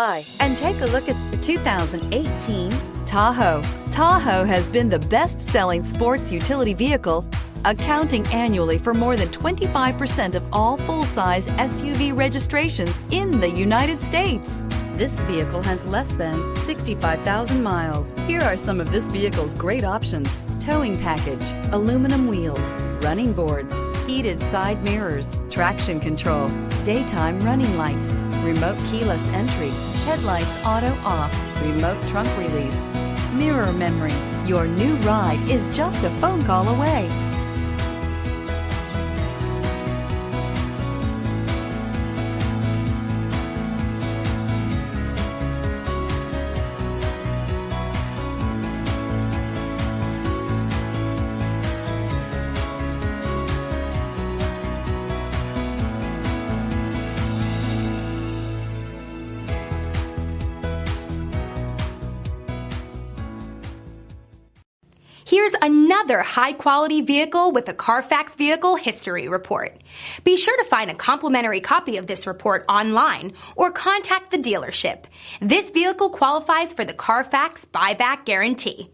And take a look at the 2018 Tahoe. Tahoe has been the best-selling sports utility vehicle, accounting annually for more than 25% of all full-size SUV registrations in the United States. This vehicle has less than 65,000 miles. Here are some of this vehicle's great options: towing package, aluminum wheels, running boards, heated side mirrors, traction control, daytime running lights, remote keyless entry, headlights auto off, remote trunk release, mirror memory. Your new ride is just a phone call away. Here's another high-quality vehicle with a Carfax Vehicle History Report. Be sure to find a complimentary copy of this report online or contact the dealership. This vehicle qualifies for the Carfax Buyback Guarantee.